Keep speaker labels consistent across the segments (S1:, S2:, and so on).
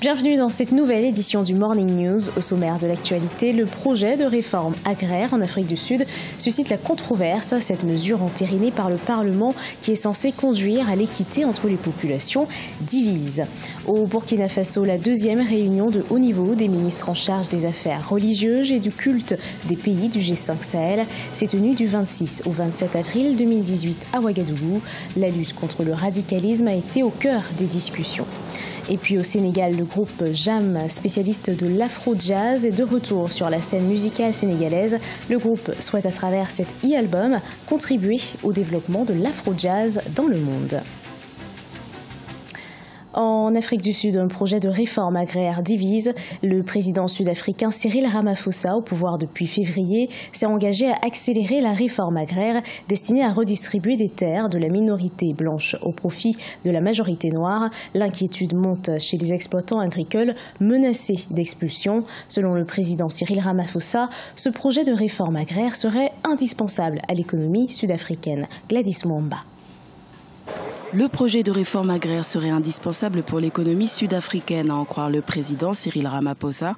S1: Bienvenue dans cette nouvelle édition du Morning News. Au sommaire de l'actualité, le projet de réforme agraire en Afrique du Sud suscite la controverse. Cette mesure entérinée par le Parlement qui est censée conduire à l'équité entre les populations divise. Au Burkina Faso, la deuxième réunion de haut niveau des ministres en charge des affaires religieuses et du culte des pays du G5 Sahel s'est tenue du 26 au 27 avril 2018 à Ouagadougou. La lutte contre le radicalisme a été au cœur des discussions. Et puis au Sénégal, le groupe Jam, spécialiste de l'afro-jazz, est de retour sur la scène musicale sénégalaise. Le groupe souhaite à travers cet e-album contribuer au développement de l'afro-jazz dans le monde. En Afrique du Sud, un projet de réforme agraire divise. Le président sud-africain Cyril Ramaphosa, au pouvoir depuis février, s'est engagé à accélérer la réforme agraire destinée à redistribuer des terres de la minorité blanche au profit de la majorité noire. L'inquiétude monte chez les exploitants agricoles menacés d'expulsion. Selon le président Cyril Ramaphosa, ce projet de réforme agraire serait indispensable à l'économie sud-africaine. Gladys Mwamba.
S2: Le projet de réforme agraire serait indispensable pour l'économie sud-africaine, à en croire le président Cyril Ramaphosa.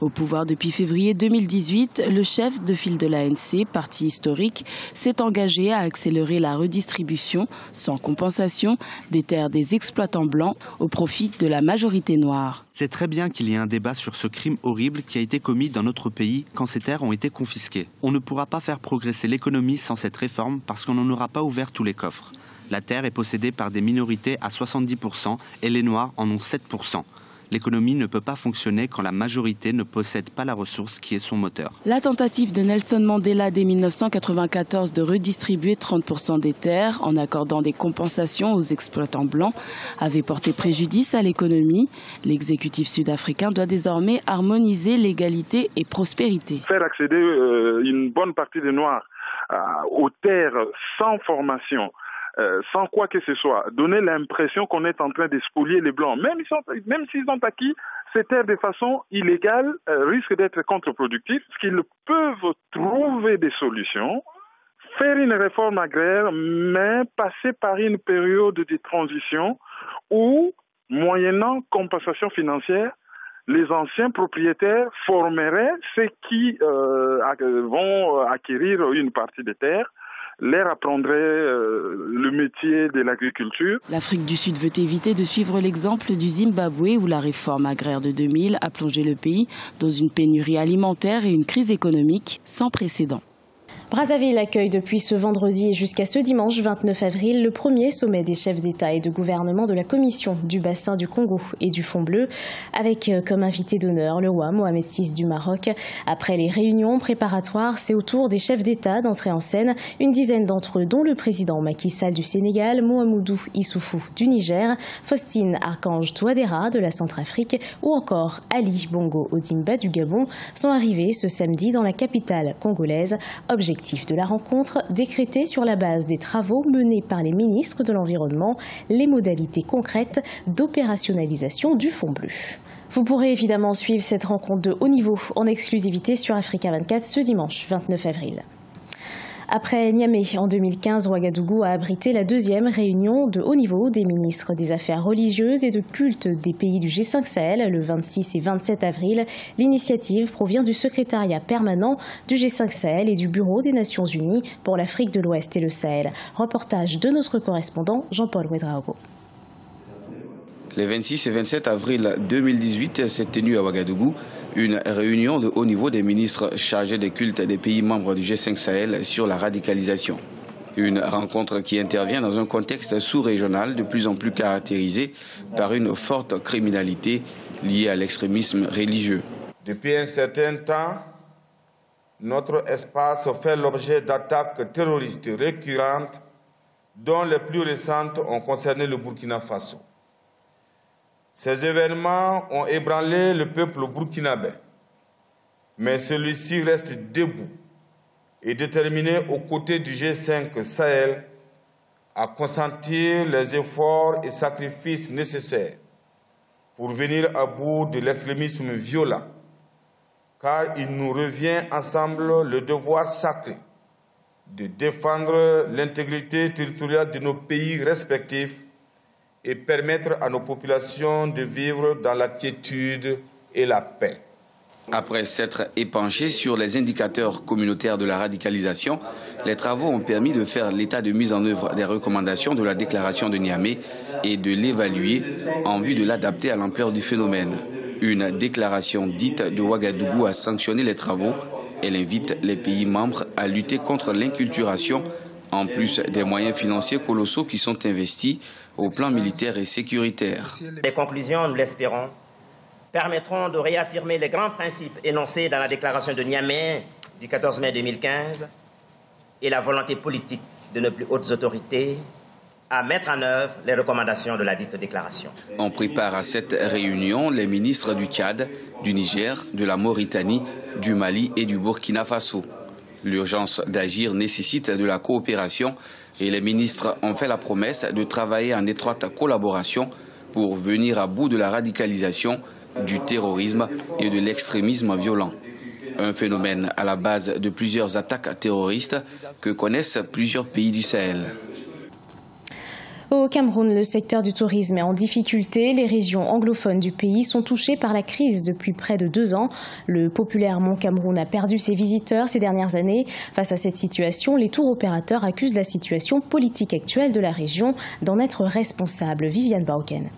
S2: Au pouvoir depuis février 2018, le chef de file de l'ANC, parti historique, s'est engagé à accélérer la redistribution, sans compensation, des terres des exploitants blancs au profit de la majorité noire.
S3: C'est très bien qu'il y ait un débat sur ce crime horrible qui a été commis dans notre pays quand ces terres ont été confisquées. On ne pourra pas faire progresser l'économie sans cette réforme parce qu'on n'en aura pas ouvert tous les coffres. La terre est possédée par des minorités à 70% et les Noirs en ont 7%. L'économie ne peut pas fonctionner quand la majorité ne possède pas la ressource qui est son moteur.
S2: La tentative de Nelson Mandela dès 1994 de redistribuer 30% des terres en accordant des compensations aux exploitants blancs avait porté préjudice à l'économie. L'exécutif sud-africain doit désormais harmoniser l'égalité et prospérité.
S4: Faire accéder une bonne partie des Noirs aux terres sans formation, sans quoi que ce soit, donner l'impression qu'on est en train de spolier les Blancs, même s'ils ont acquis ces terres de façon illégale, risque d'être contre-productif. Qu'ils peuvent trouver des solutions, faire une réforme agraire, mais passer par une période de transition où, moyennant compensation financière, les anciens propriétaires formeraient ceux qui vont acquérir une partie des terres, leur apprendrait le métier de l'agriculture.
S2: L'Afrique du Sud veut éviter de suivre l'exemple du Zimbabwe où la réforme agraire de 2000 a plongé le pays dans une pénurie alimentaire et une crise économique sans précédent.
S1: Brazzaville accueille depuis ce vendredi et jusqu'à ce dimanche 29 avril le premier sommet des chefs d'État et de gouvernement de la Commission du bassin du Congo et du Fond bleu, avec comme invité d'honneur le roi Mohamed VI du Maroc. Après les réunions préparatoires, c'est au tour des chefs d'État d'entrer en scène. Une dizaine d'entre eux, dont le président Macky Sall du Sénégal, Mahamadou Issoufou du Niger, Faustin Archange Touadéra de la Centrafrique ou encore Ali Bongo Ondimba du Gabon, sont arrivés ce samedi dans la capitale congolaise. Objectif de la rencontre, décrétée sur la base des travaux menés par les ministres de l'Environnement, les modalités concrètes d'opérationnalisation du Fonds bleu. Vous pourrez évidemment suivre cette rencontre de haut niveau en exclusivité sur Africa 24 ce dimanche 29 avril. Après Niamey en 2015, Ouagadougou a abrité la deuxième réunion de haut niveau des ministres des Affaires religieuses et de culte des pays du G5 Sahel le 26 et 27 avril. L'initiative provient du secrétariat permanent du G5 Sahel et du Bureau des Nations Unies pour l'Afrique de l'Ouest et le Sahel. Reportage de notre correspondant Jean-Paul Ouedraogo.
S5: Les 26 et 27 avril 2018 s'est tenue à Ouagadougou une réunion de haut niveau des ministres chargés des cultes des pays membres du G5 Sahel sur la radicalisation. Une rencontre qui intervient dans un contexte sous-régional de plus en plus caractérisé par une forte criminalité liée à l'extrémisme religieux.
S6: Depuis un certain temps, notre espace fait l'objet d'attaques terroristes récurrentes dont les plus récentes ont concerné le Burkina Faso. Ces événements ont ébranlé le peuple burkinabé, mais celui-ci reste debout et déterminé aux côtés du G5 Sahel à consentir les efforts et sacrifices nécessaires pour venir à bout de l'extrémisme violent, car il nous revient ensemble le devoir sacré de défendre l'intégrité territoriale de nos pays respectifs et permettre à nos populations de vivre dans la quiétude et la paix.
S5: Après s'être épanché sur les indicateurs communautaires de la radicalisation, les travaux ont permis de faire l'état de mise en œuvre des recommandations de la déclaration de Niamey et de l'évaluer en vue de l'adapter à l'ampleur du phénomène. Une déclaration dite de Ouagadougou a sanctionné les travaux. Elle invite les pays membres à lutter contre l'inculturation, en plus des moyens financiers colossaux qui sont investis au plan militaire et sécuritaire.
S7: Les conclusions, nous l'espérons, permettront de réaffirmer les grands principes énoncés dans la déclaration de Niamey du 14 mai 2015 et la volonté politique de nos plus hautes autorités à mettre en œuvre les recommandations de la dite déclaration.
S5: On prépare à cette réunion les ministres du Tchad, du Niger, de la Mauritanie, du Mali et du Burkina Faso. L'urgence d'agir nécessite de la coopération et les ministres ont fait la promesse de travailler en étroite collaboration pour venir à bout de la radicalisation, du terrorisme et de l'extrémisme violent. Un phénomène à la base de plusieurs attaques terroristes que connaissent plusieurs pays du Sahel.
S1: Au Cameroun, le secteur du tourisme est en difficulté. Les régions anglophones du pays sont touchées par la crise depuis près de 2 ans. Le populaire Mont Cameroun a perdu ses visiteurs ces dernières années. Face à cette situation, les tours opérateurs accusent la situation politique actuelle de la région d'en être responsable. Viviane Bauken.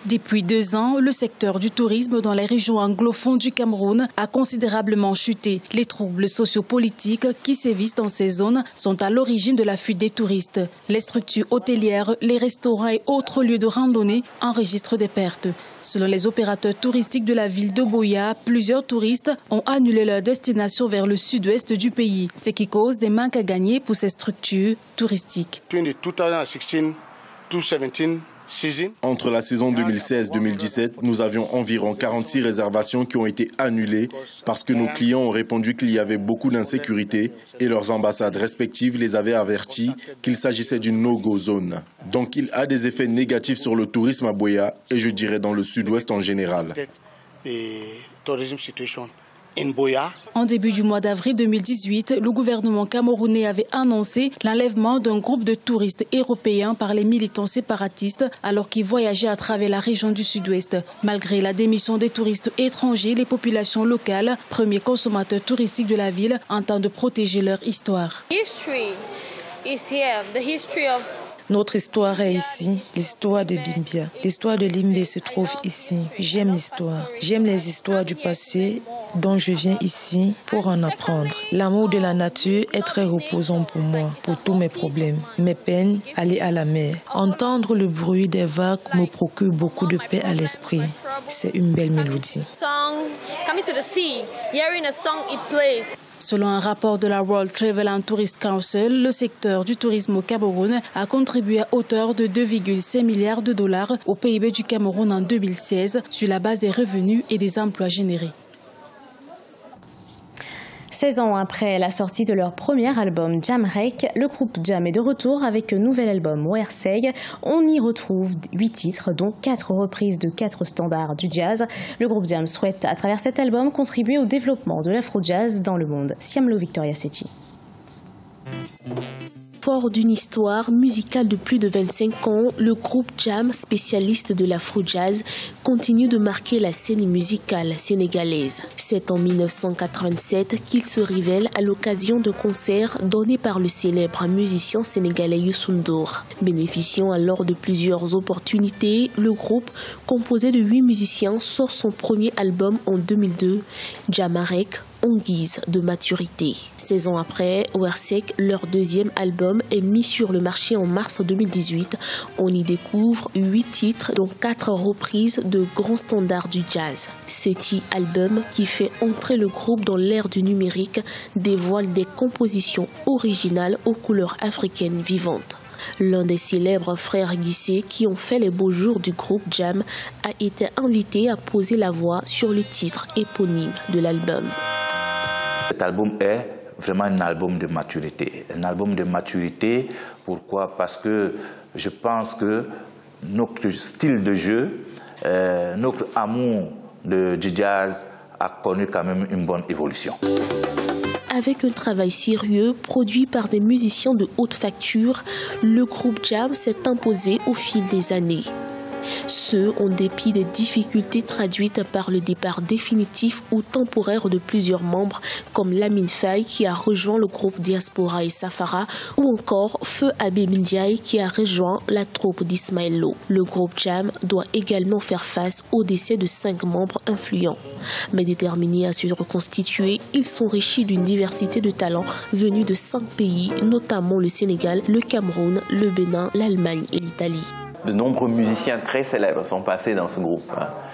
S8: Depuis 2 ans, le secteur du tourisme dans les régions anglophones du Cameroun a considérablement chuté. Les troubles sociopolitiques qui sévissent dans ces zones sont à l'origine de la fuite des touristes. Les structures hôtelières, les restaurants et autres lieux de randonnée enregistrent des pertes. Selon les opérateurs touristiques de la ville de Boya, plusieurs touristes ont annulé leur destination vers le sud-ouest du pays, ce qui cause des manques à gagner pour ces structures touristiques.
S9: Entre la saison 2016-2017, nous avions environ 46 réservations qui ont été annulées parce que nos clients ont répondu qu'il y avait beaucoup d'insécurité et leurs ambassades respectives les avaient avertis qu'il s'agissait d'une no-go zone. Donc il a des effets négatifs sur le tourisme à Boya et je dirais dans le sud-ouest en général.
S8: En début du mois d'avril 2018, le gouvernement camerounais avait annoncé l'enlèvement d'un groupe de touristes européens par les militants séparatistes alors qu'ils voyageaient à travers la région du sud-ouest. Malgré la démission des touristes étrangers, les populations locales, premiers consommateurs touristiques de la ville, entendent protéger leur histoire.
S10: Notre histoire est ici, l'histoire de Bimbia. L'histoire de Limbe se trouve ici. J'aime l'histoire. J'aime les histoires du passé dont je viens ici pour en apprendre. L'amour de la nature est très reposant pour moi, pour tous mes problèmes, mes peines, aller à la mer. Entendre le bruit des vagues me procure beaucoup de paix à l'esprit. C'est une belle mélodie.
S8: Selon un rapport de la World Travel and Tourist Council, le secteur du tourisme au Cameroun a contribué à hauteur de 2,5 milliards de dollars au PIB du Cameroun en 2016 sur la base des revenus et des emplois générés.
S1: 16 ans après la sortie de leur premier album Jam Rek, le groupe Jam est de retour avec un nouvel album Werseg. On y retrouve 8 titres, dont 4 reprises de 4 standards du jazz. Le groupe Jam souhaite à travers cet album contribuer au développement de l'afro-jazz dans le monde. Siamlo Victoria Setti.
S11: Fort d'une histoire musicale de plus de 25 ans, le groupe Jam, spécialiste de l'afro-jazz, continue de marquer la scène musicale sénégalaise. C'est en 1987 qu'il se révèle à l'occasion de concerts donnés par le célèbre musicien sénégalais Youssou N'Dour. Bénéficiant alors de plusieurs opportunités, le groupe, composé de 8 musiciens, sort son premier album en 2002, Jamarek, en guise de maturité. 16 ans après, Werseg, leur deuxième album, est mis sur le marché en mars 2018. On y découvre 8 titres, dont 4 reprises de grands standards du jazz. Cet album, qui fait entrer le groupe dans l'ère du numérique, dévoile des compositions originales aux couleurs africaines vivantes. L'un des célèbres frères Guissé qui ont fait les beaux jours du groupe Jam a été invité à poser la voix sur le titre éponyme de l'album.
S12: Cet album est vraiment un album de maturité. Un album de maturité, pourquoi? Parce que je pense que notre style de jeu, notre amour du jazz a connu quand même une bonne évolution.
S11: Avec un travail sérieux produit par des musiciens de haute facture, le groupe Jam s'est imposé au fil des années. Ce, en dépit des difficultés traduites par le départ définitif ou temporaire de plusieurs membres comme Lamine Faye qui a rejoint le groupe Diaspora et Safara ou encore Feu Habib Ndiaye qui a rejoint la troupe d'Ismaël Lo. Le groupe Jam doit également faire face au décès de 5 membres influents. Mais déterminés à se reconstituer, ils sont enrichis d'une diversité de talents venus de 5 pays, notamment le Sénégal, le Cameroun, le Bénin, l'Allemagne et l'Italie.
S13: De nombreux musiciens très célèbres sont passés dans ce groupe,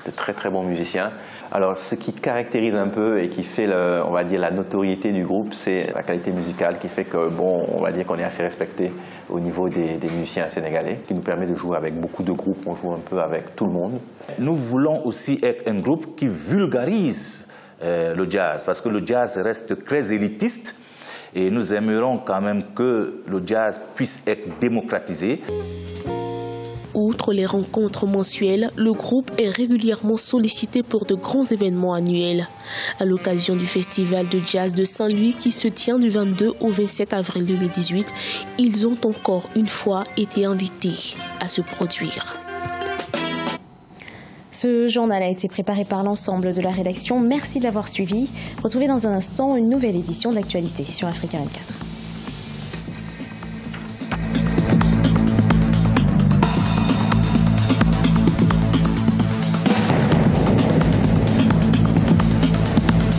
S13: de très très bons musiciens. Alors ce qui caractérise un peu et qui fait, on va dire, la notoriété du groupe, c'est la qualité musicale qui fait que, bon, on va dire qu'on est assez respecté au niveau des musiciens sénégalais, qui nous permet de jouer avec beaucoup de groupes, on joue un peu avec tout le monde.
S12: Nous voulons aussi être un groupe qui vulgarise le jazz, parce que le jazz reste très élitiste et nous aimerions quand même que le jazz puisse être démocratisé.
S11: Outre les rencontres mensuelles, le groupe est régulièrement sollicité pour de grands événements annuels. À l'occasion du Festival de jazz de Saint-Louis qui se tient du 22 au 27 avril 2018, ils ont encore une fois été invités à se produire.
S1: Ce journal a été préparé par l'ensemble de la rédaction. Merci de l'avoir suivi. Retrouvez dans un instant une nouvelle édition d'Actualité sur Africa 24.